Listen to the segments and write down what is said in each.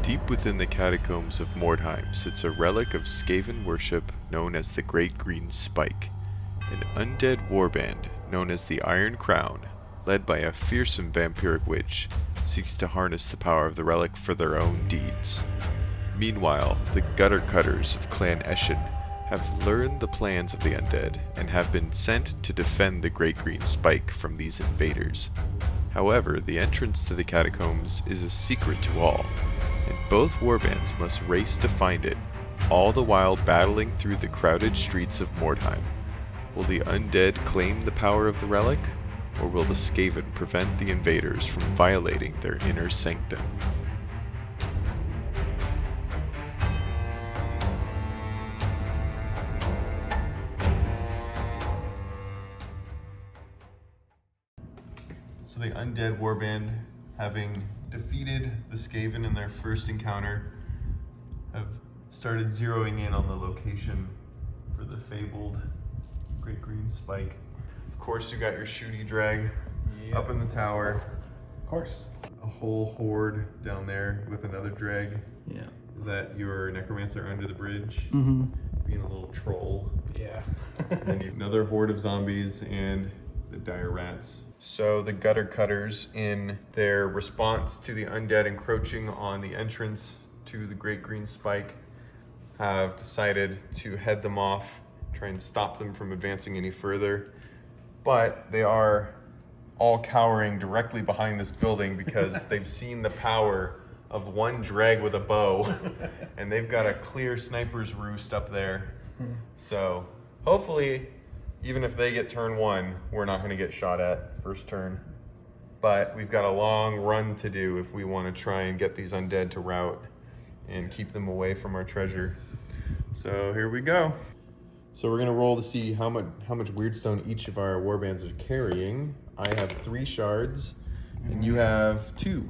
Deep within the catacombs of Mordheim sits a relic of Skaven worship known as the Great Green Spike, an undead warband known as the Iron Crown, led by a fearsome vampiric witch, seeks to harness the power of the relic for their own deeds. Meanwhile, the Gutter Cutters of Clan Eshin have learned the plans of the undead and have been sent to defend the Great Green Spike from these invaders. However, the entrance to the catacombs is a secret to all, and both warbands must race to find it, all the while battling through the crowded streets of Mordheim. Will the undead claim the power of the relic, or will the Skaven prevent the invaders from violating their inner sanctum? So the undead warband, having defeated the Skaven in their first encounter, have started zeroing in on the location for the fabled Great Green Spike. Of course, you got your shooty drag up in the tower. Of course. A whole horde down there with another drag. Yeah. Is that your necromancer under the bridge? Mm-hmm. Being a little troll. Yeah. And then you have another horde of zombies and the dire rats. So the Gutter Cutters, in their response to the undead encroaching on the entrance to the Great Green Spike, have decided to head them off, try and stop them from advancing any further. But they are all cowering directly behind this building because they've seen the power of one drag with a bow, and they've got a clear sniper's roost up there. So hopefully, even if they get turn one, we're not going to get shot at first turn. But we've got a long run to do if we want to try and get these undead to rout and keep them away from our treasure. So here we go. So we're going to roll to see how much weirdstone each of our warbands are carrying. I have 3 shards, and you have 2.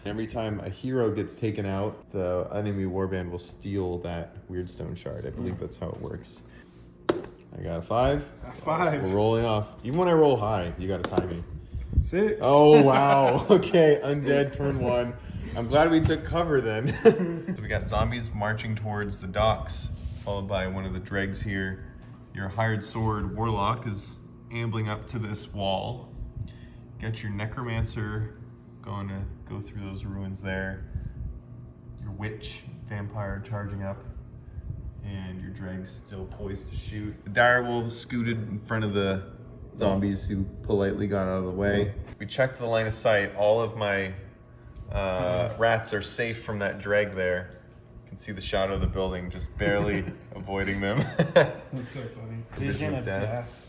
Every time a hero gets taken out, the enemy warband will steal that weirdstone shard. I believe that's how it works. I got a 5. A 5. We're rolling off. Even when I roll high, you got to tie me. 6. Oh, wow. Okay, undead turn 1. I'm glad we took cover then. So we got zombies marching towards the docks, followed by one of the dregs here. Your hired sword warlock is ambling up to this wall. Got your necromancer going to go through those ruins there. Your witch vampire charging up. And your drag's still poised to shoot. The dire wolves scooted in front of the zombies who politely got out of the way. We checked the line of sight. All of my rats are safe from that drag there. You can see the shadow of the building just barely avoiding them. That's so funny. Vision of death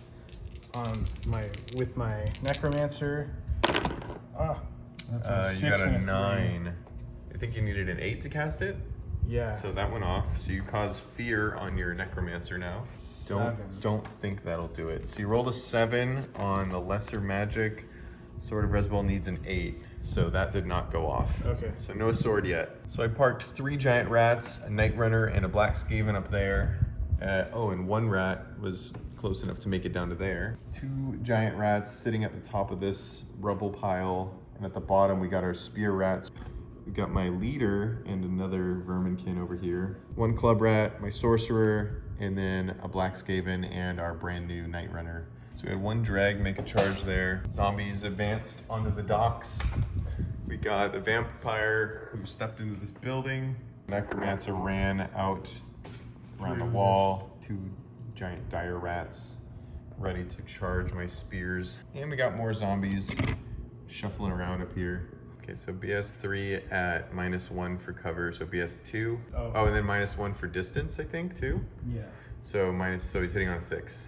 on with my necromancer. Oh, that's a 6 you got a and 9. I think you needed an 8 to cast it. Yeah. So that went off. So you cause fear on your necromancer now. 7. Don't think that'll do it. So you rolled a 7 on the lesser magic. Sword of Reswell needs an 8. So that did not go off. Okay. So no sword yet. So I parked 3 giant rats, a night runner, and a black Skaven up there. And 1 rat was close enough to make it down to there. 2 giant rats sitting at the top of this rubble pile. And at the bottom we got our spear rats. We got my leader and another verminkin over here. 1 club rat, my sorcerer, and then a black Skaven and our brand new night runner. So we had 1 drag make a charge there. Zombies advanced onto the docks. We got the vampire who stepped into this building. Necromancer ran out around the wall. 2 giant dire rats ready to charge my spears. And we got more zombies shuffling around up here. Okay, so BS3 at -1 for cover, so BS2. Oh, and then -1 for distance, I think, too? Yeah. So he's hitting on a 6.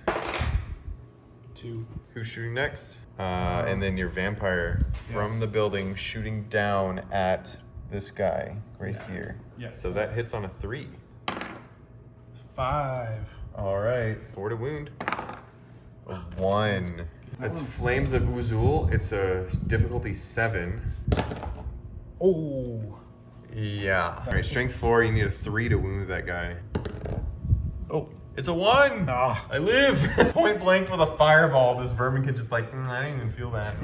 2. Who's shooting next? And then your vampire from the building shooting down at this guy right here. Yeah. So that hits on a 3. 5. All right, 4 to wound. A 1. It's Flames of Uzul. It's a difficulty 7. Oh. Yeah. All right, strength 4. You need a 3 to wound that guy. Oh. It's a 1. Ah. I live. Point blank with a fireball. This vermin just like, I didn't even feel that.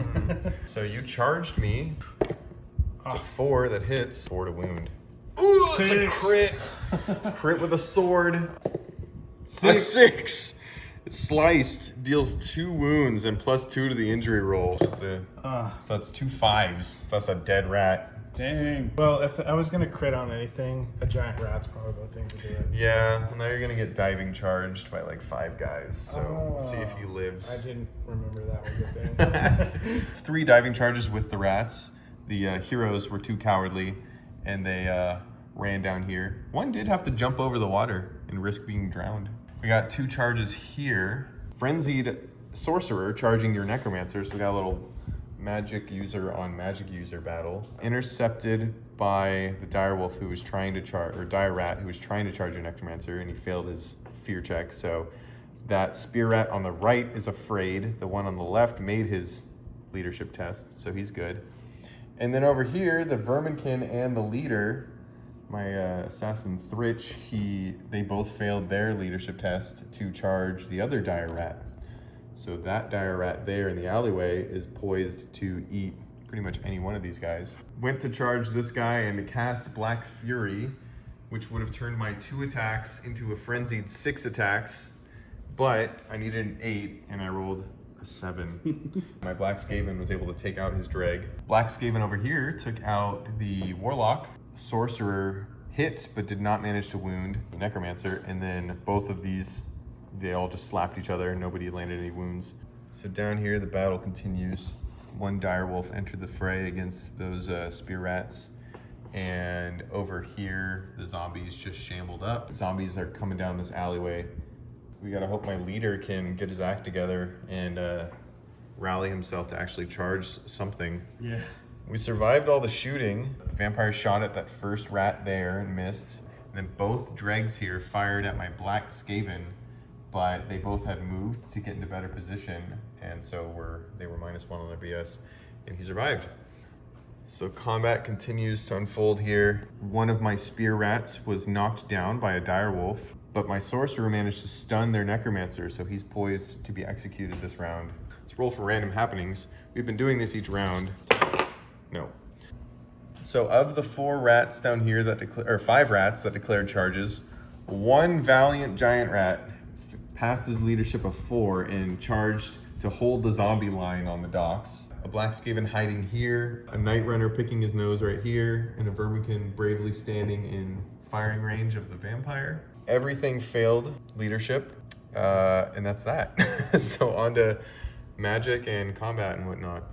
So you charged me. It's a 4 that hits. 4 to wound. Ooh! Oh, it's a crit. Crit with a sword. A 6. It's sliced. Deals 2 wounds and +2 to the injury roll. Which is so that's 2 5s. So that's a dead rat. Dang. Well, if I was gonna crit on anything, a giant rat's probably the thing to do it. Yeah, well, now you're gonna get diving charged by like 5 guys. So see if he lives. I didn't remember that was a thing. 3 diving charges with the rats. The heroes were too cowardly, and they ran down here. One did have to jump over the water and risk being drowned. We got 2 charges here. Frenzied sorcerer charging your necromancer. So we got a little magic user on magic user battle. Intercepted by the direwolf who was trying to charge, or dire rat who was trying to charge your necromancer, and he failed his fear check. So that spear rat on the right is afraid. The one on the left made his leadership test, so he's good. And then over here, the verminkin and the leader, my assassin Thrich, they both failed their leadership test to charge the other dire rat. So that dire rat there in the alleyway is poised to eat pretty much any one of these guys. Went to charge this guy and to cast Black Fury, which would have turned my 2 attacks into a frenzied 6 attacks, but I needed an 8 and I rolled a 7. My Black Skaven was able to take out his dreg. Black Skaven over here took out the Warlock. Sorcerer hit but did not manage to wound the Necromancer, and then both of these, they all just slapped each other. Nobody landed any wounds. So down here, the battle continues. One direwolf entered the fray against those spear rats. And over here, the zombies just shambled up. Zombies are coming down this alleyway. We gotta hope my leader can get his act together and rally himself to actually charge something. Yeah. We survived all the shooting. The vampire shot at that first rat there and missed. And then both dregs here fired at my Black Skaven, but they both had moved to get into better position, and so they were -1 on their BS, and he survived. So combat continues to unfold here. One of my spear rats was knocked down by a direwolf, but my sorcerer managed to stun their necromancer, so he's poised to be executed this round. Let's roll for random happenings. We've been doing this each round. No. So of the 4 rats down here or 5 rats that declared charges, 1 valiant giant rat passed his leadership of 4 and charged to hold the zombie line on the docks. A Black Skaven hiding here, a Night Runner picking his nose right here, and a Verminkin bravely standing in firing range of the vampire. Everything failed leadership, and that's that. So on to magic and combat and whatnot.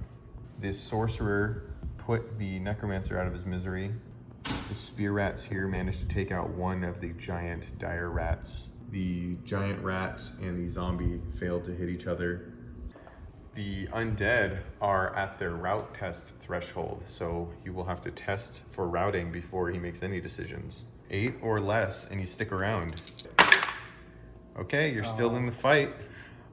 This sorcerer put the necromancer out of his misery. The spear rats here managed to take out one of the giant dire rats. The giant rat and the zombie failed to hit each other. The undead are at their route test threshold, so you will have to test for routing before he makes any decisions. 8 or less, and you stick around. Okay, you're still in the fight.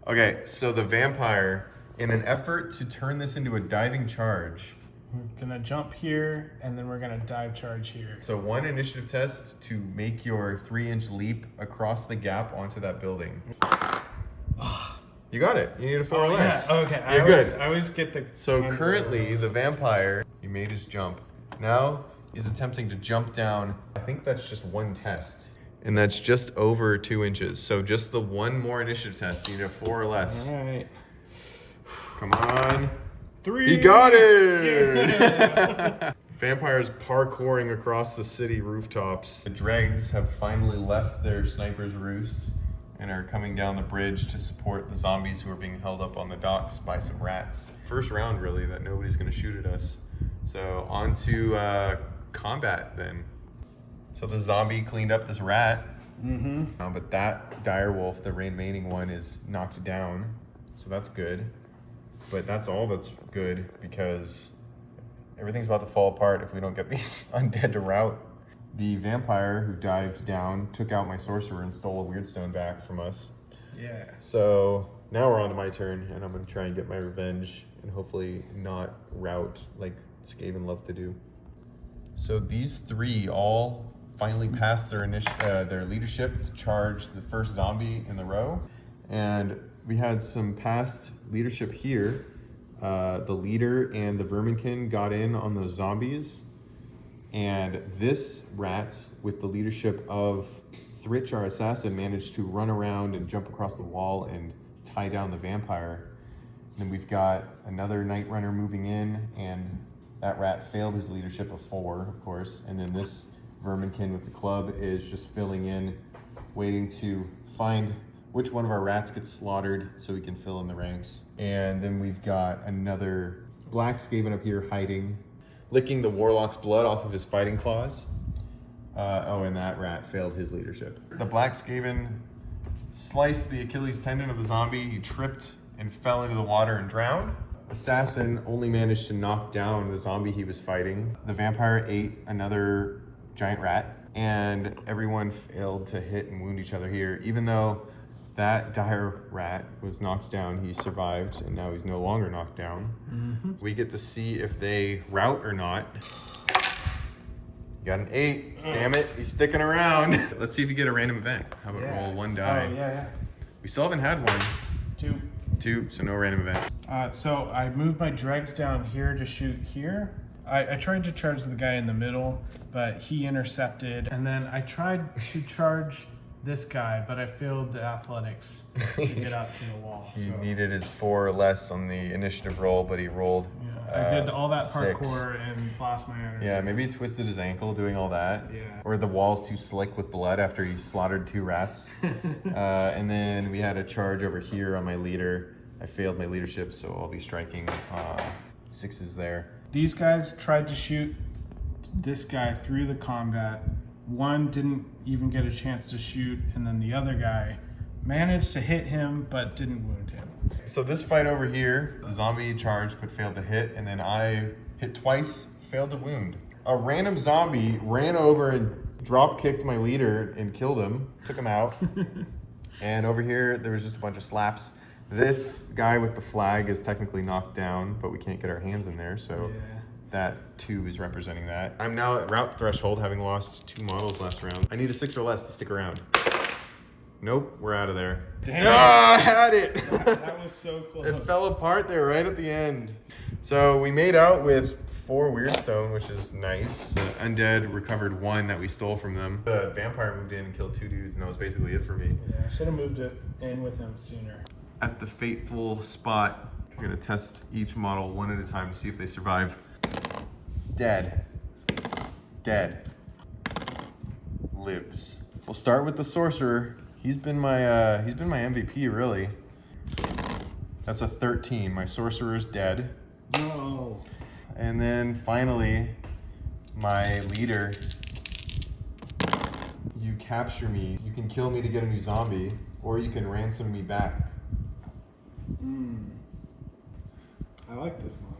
Okay, so the vampire, in an effort to turn this into a diving charge, we're gonna jump here, and then we're gonna dive charge here. So 1 initiative test to make your 3-inch leap across the gap onto that building. You got it. You need a 4 or less. Yeah. Okay. You're good. I always get the. So currently, the vampire, he made his jump. Now he's attempting to jump down. I think that's just 1 test. And that's just over 2 inches. So just the 1 more initiative test. You need a 4 or less. All right. Come on. 3. He got it! Yeah. Vampires parkouring across the city rooftops. The dregs have finally left their sniper's roost and are coming down the bridge to support the zombies who are being held up on the docks by some rats. First round, really, that nobody's gonna shoot at us. So on to combat then. So the zombie cleaned up this rat, but that direwolf, the remaining one, is knocked down. So that's good. But that's all that's good, because everything's about to fall apart if we don't get these undead to rout. The vampire who dived down took out my sorcerer and stole a weird stone back from us. Yeah. So now we're on to my turn, and I'm going to try and get my revenge and hopefully not rout like Skaven love to do. So these 3 all finally passed their leadership to charge the first zombie in the row. And we had some past leadership here. The leader and the verminkin got in on those zombies, And this rat, with the leadership of Thritch, our assassin, managed to run around and jump across the wall and tie down the vampire. And then we've got another Night Runner moving in, and that rat failed his leadership of 4, of course. And then this Verminkin with the club is just filling in, waiting to find which one of our rats gets slaughtered so we can fill in the ranks. And then we've got another Black Skaven up here hiding, licking the Warlock's blood off of his fighting claws. And that rat failed his leadership. The Black Skaven sliced the Achilles tendon of the zombie. He tripped and fell into the water and drowned. Assassin only managed to knock down the zombie he was fighting. The vampire ate another giant rat, and everyone failed to hit and wound each other here. Even though that dire rat was knocked down, he survived, and now he's no longer knocked down. We get to see if they rout or not. You got an 8. Damn it, he's sticking around. Let's see if you get a random event. How about roll 1 die? Oh, yeah. We still haven't had one. 2, so no random event. So I moved my dregs down here to shoot here. I tried to charge the guy in the middle, but he intercepted. And then I tried to charge this guy, but I failed the athletics to get up to the wall. He needed his 4 or less on the initiative roll, but he rolled. I did all that 6. parkour and lost my energy. Yeah, maybe he twisted his ankle doing all that. Yeah. Or the wall's too slick with blood after he slaughtered 2 rats. And then we had a charge over here on my leader. I failed my leadership, so I'll be striking 6s there. These guys tried to shoot this guy through the combat. One didn't even get a chance to shoot, and then the other guy managed to hit him, but didn't wound him. So this fight over here, the zombie charged but failed to hit, and then I hit twice, failed to wound. A random zombie ran over and drop kicked my leader and killed him, took him out. And over here, there was just a bunch of slaps. This guy with the flag is technically knocked down, but we can't get our hands in there, so that 2 is representing that. I'm now at route threshold, having lost 2 models last round. I need a 6 or less to stick around. Nope, we're out of there. Damn. I had it. That was so close. It fell apart there right at the end. So we made out with 4 Weirdstone, which is nice. The undead recovered 1 that we stole from them. The vampire moved in and killed 2 dudes, and that was basically it for me. Yeah, I should have moved it in with him sooner. At the fateful spot, we're gonna test each model 1 at a time to see if they survive. Dead. Dead. Lives. We'll start with the sorcerer. He's been my MVP, really. That's a 13. My sorcerer's dead. No. And then finally, my leader. You capture me. You can kill me to get a new zombie, or you can ransom me back. I like this model.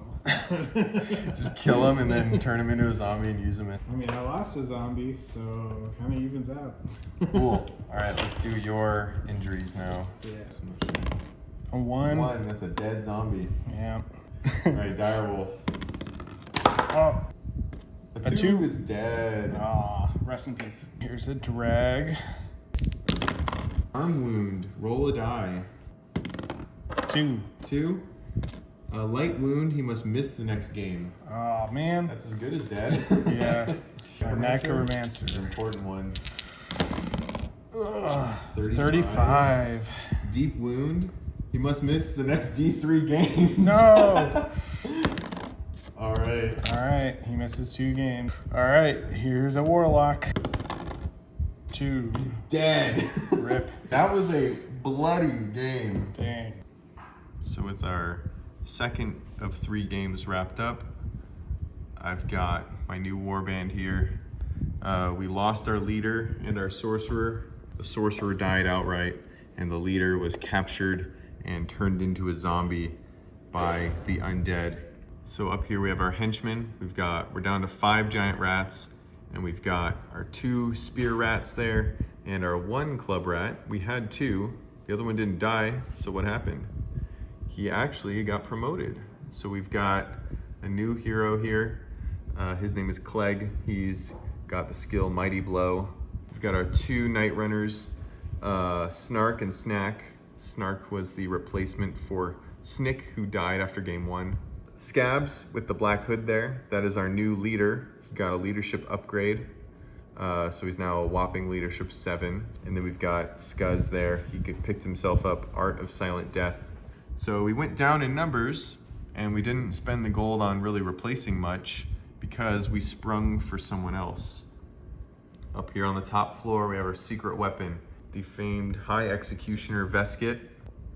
Just kill him and then turn him into a zombie and use him. I mean, I lost a zombie, so it kind of evens out. Cool. All right, let's do your injuries now. Yeah. A 1. 1, that's a dead zombie. Yeah. All right, direwolf. Oh. A 2 is dead. Ah, rest in peace. Here's a drag. Arm wound. Roll a die. 2. 2. A light wound. He must miss the next game. Oh man. That's as good as dead. Yeah. Necromancer. Necromancer. An important one. 35. Deep wound. He must miss the next D3 games. No. All right. All right. He misses 2 games. All right. Here's a warlock. 2. Dead. Rip. That was a bloody game. Dang. So with our second of 3 games wrapped up, I've got my new warband here. We lost our leader and our sorcerer. The sorcerer died outright, and the leader was captured and turned into a zombie by the undead. So up here we have our henchmen. We're down to 5 giant rats, and we've got our 2 spear rats there, and our 1 club rat. We had 2. The other one didn't die, so what happened? He actually got promoted. So we've got a new hero here. His name is Clegg. He's got the skill Mighty Blow. We've got our 2 Night Runners, Snark and Snack. Snark was the replacement for Snick, who died after game 1. Scabs with the black hood there. That is our new leader, He got a leadership upgrade. So he's now a whopping leadership 7. And then we've got Scuzz there. He picked himself up Art of Silent Death. So we went down in numbers and we didn't spend the gold on really replacing much because we sprung for someone else. Up here on the top floor, we have our secret weapon. The famed High Executioner Veskit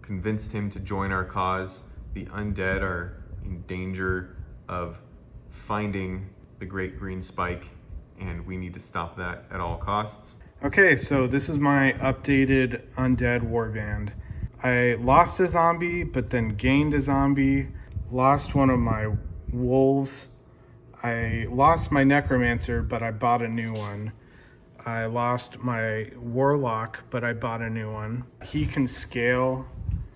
convinced him to join our cause. The undead are in danger of finding the Great Green Spike, and we need to stop that at all costs. Okay, so this is my updated undead warband. I lost a zombie, but then gained a zombie. Lost one of my wolves. I lost my necromancer, but I bought a new one. I lost my warlock, but I bought a new one. He can scale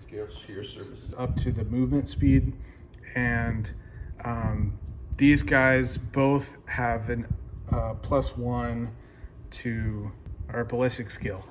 Sheer service up to the movement speed, and these guys both have an +1 to our ballistic skill.